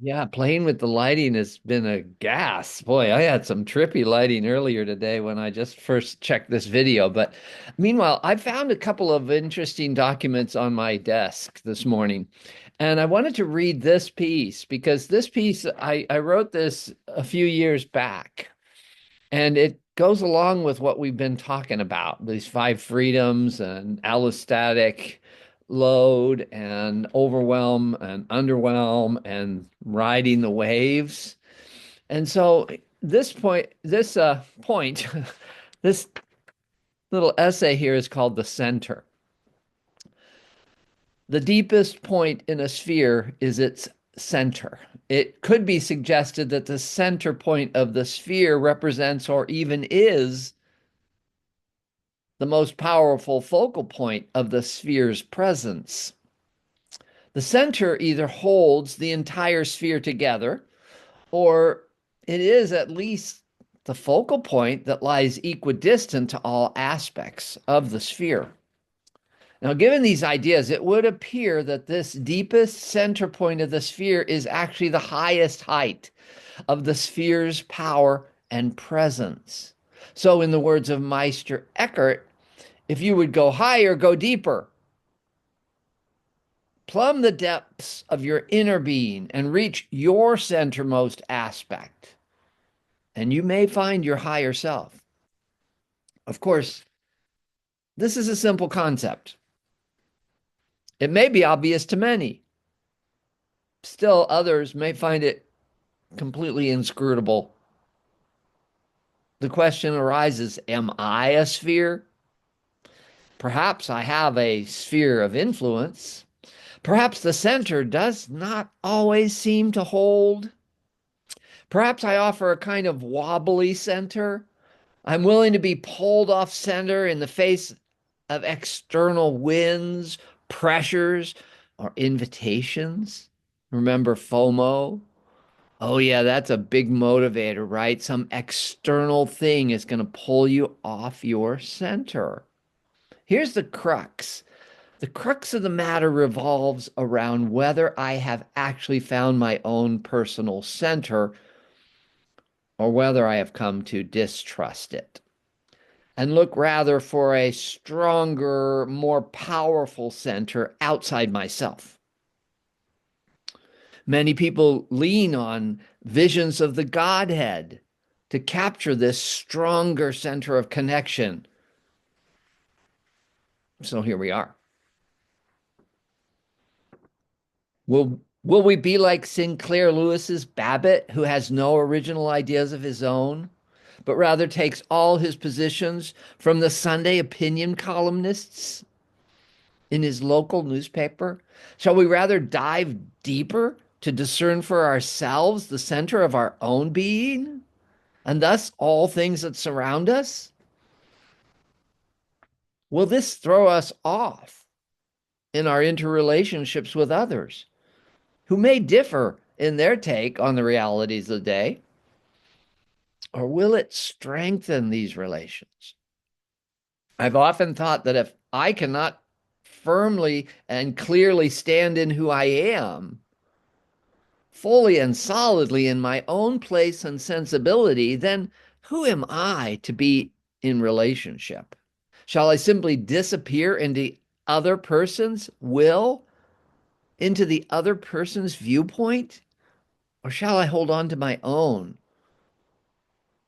Yeah, playing with the lighting has been a gas. Boy, I had some trippy lighting earlier today when I just first checked this video. But meanwhile, I found a couple of interesting documents on my desk this morning. And I wanted to read this piece because this piece, I wrote this a few years back. And it goes along with what we've been talking about, these five freedoms and allostatic load and overwhelm and underwhelm and riding the waves. And so this point, this little essay here is called the center. The deepest point in a sphere is its center. It could be suggested that the center point of the sphere represents or even is the most powerful focal point of the sphere's presence. The center either holds the entire sphere together, or it is at least the focal point that lies equidistant to all aspects of the sphere. Now, given these ideas, it would appear that this deepest center point of the sphere is actually the highest height of the sphere's power and presence. So, in the words of Meister Eckhart, if you would go higher, go deeper. Plumb the depths of your inner being and reach your centermost aspect, and you may find your higher self. Of course, this is a simple concept. It may be obvious to many. Still, others may find it completely inscrutable. The question arises, am I a sphere? Perhaps I have a sphere of influence. Perhaps the center does not always seem to hold. Perhaps I offer a kind of wobbly center. I'm willing to be pulled off center in the face of external winds, pressures, or invitations. Remember FOMO? Oh, yeah, that's a big motivator, right? Some external thing is going to pull you off your center. Here's the crux. The crux of the matter revolves around whether I have actually found my own personal center or whether I have come to distrust it and look rather for a stronger, more powerful center outside myself. Many people lean on visions of the Godhead to capture this stronger center of connection. So here we are. Will we be like Sinclair Lewis's Babbitt, who has no original ideas of his own, but rather takes all his positions from the Sunday opinion columnists in his local newspaper? Shall we rather dive deeper to discern for ourselves the center of our own being, and thus all things that surround us? Will this throw us off in our interrelationships with others who may differ in their take on the realities of the day? Or will it strengthen these relations? I've often thought that if I cannot firmly and clearly stand in who I am, fully and solidly in my own place and sensibility, then who am I to be in relationship? Shall I simply disappear into other person's will, into the other person's viewpoint? Or shall I hold on to my own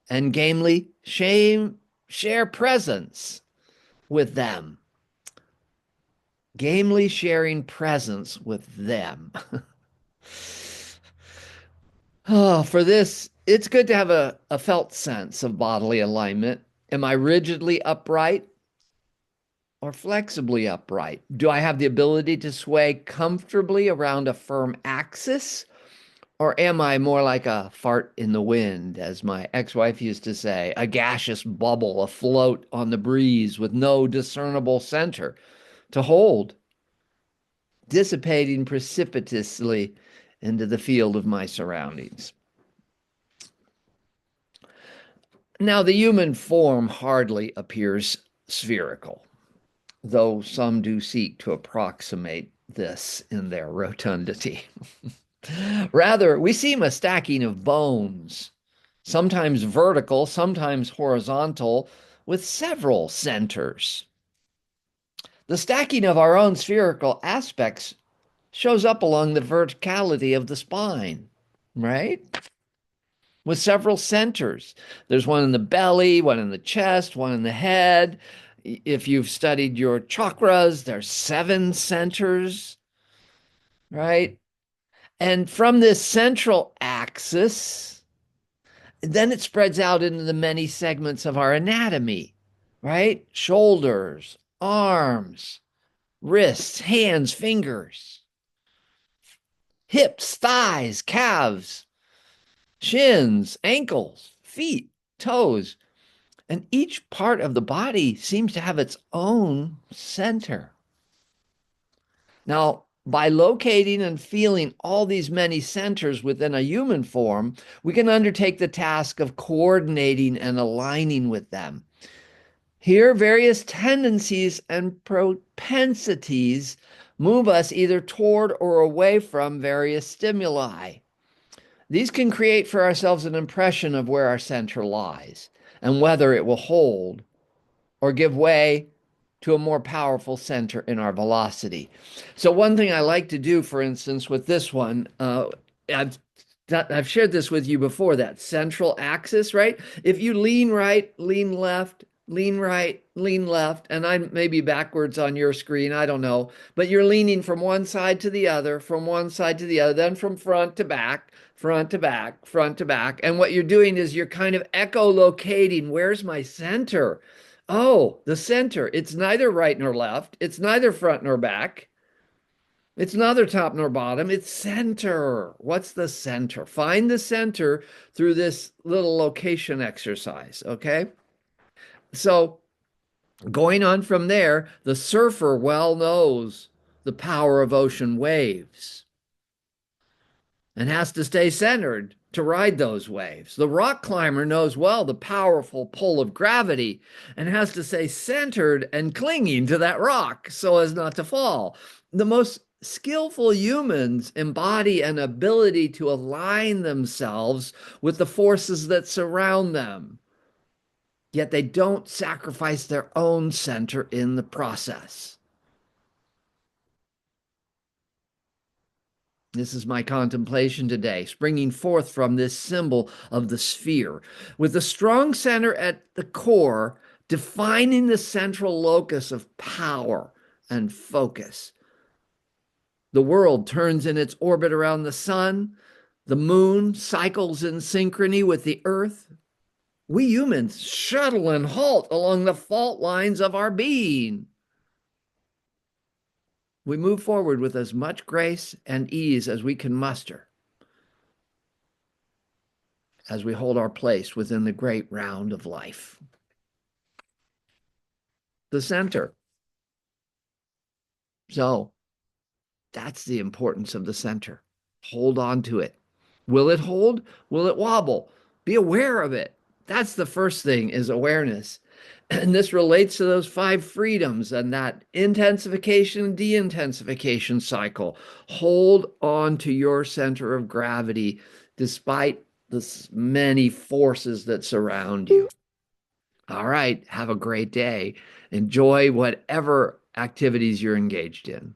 and gamely share presence with them? Gamely sharing presence with them. Oh, for this, it's good to have a felt sense of bodily alignment. Am I rigidly upright or flexibly upright? Do I have the ability to sway comfortably around a firm axis? Or am I more like a fart in the wind, as my ex-wife used to say, a gaseous bubble afloat on the breeze with no discernible center to hold, dissipating precipitously into the field of my surroundings? Now, the human form hardly appears spherical, though some do seek to approximate this in their rotundity. Rather, we seem a stacking of bones, sometimes vertical, sometimes horizontal, with several centers. The stacking of our own spherical aspects shows up along the verticality of the spine, right? With several centers. There's one in the belly, one in the chest, one in the head. If you've studied your chakras, there's 7 centers, right? And from this central axis, then it spreads out into the many segments of our anatomy, right? Shoulders, arms, wrists, hands, fingers, hips, thighs, calves, shins, ankles, feet, toes. And each part of the body seems to have its own center. Now, by locating and feeling all these many centers within a human form, we can undertake the task of coordinating and aligning with them. Here, various tendencies and propensities move us either toward or away from various stimuli. These can create for ourselves an impression of where our center lies and whether it will hold or give way to a more powerful center in our velocity. So one thing I like to do, for instance, with this one, I've shared this with you before, that central axis, right? If you lean right, lean left, lean right, lean left, and I may be backwards on your screen, I don't know, but you're leaning from one side to the other, from one side to the other, then from front to back, front to back, front to back. And what you're doing is you're kind of echolocating, where's my center? Oh, the center. It's neither right nor left. It's neither front nor back. It's neither top nor bottom. It's center. What's the center? Find the center through this little location exercise, okay? So going on from there, the surfer well knows the power of ocean waves and has to stay centered to ride those waves. The rock climber knows well the powerful pull of gravity and has to stay centered and clinging to that rock so as not to fall. The most skillful humans embody an ability to align themselves with the forces that surround them, yet they don't sacrifice their own center in the process. This is my contemplation today, springing forth from this symbol of the sphere, with a strong center at the core, defining the central locus of power and focus. The world turns in its orbit around the sun. The moon cycles in synchrony with the earth. We humans shuttle and halt along the fault lines of our being. We move forward with as much grace and ease as we can muster as we hold our place within the great round of life. The center. So that's the importance of the center. Hold on to it. Will it hold? Will it wobble? Be aware of it. That's the first thing, is awareness. And this relates to those 5 freedoms and that intensification and de-intensification cycle. Hold on to your center of gravity despite the many forces that surround you. All right, have a great day. Enjoy whatever activities you're engaged in.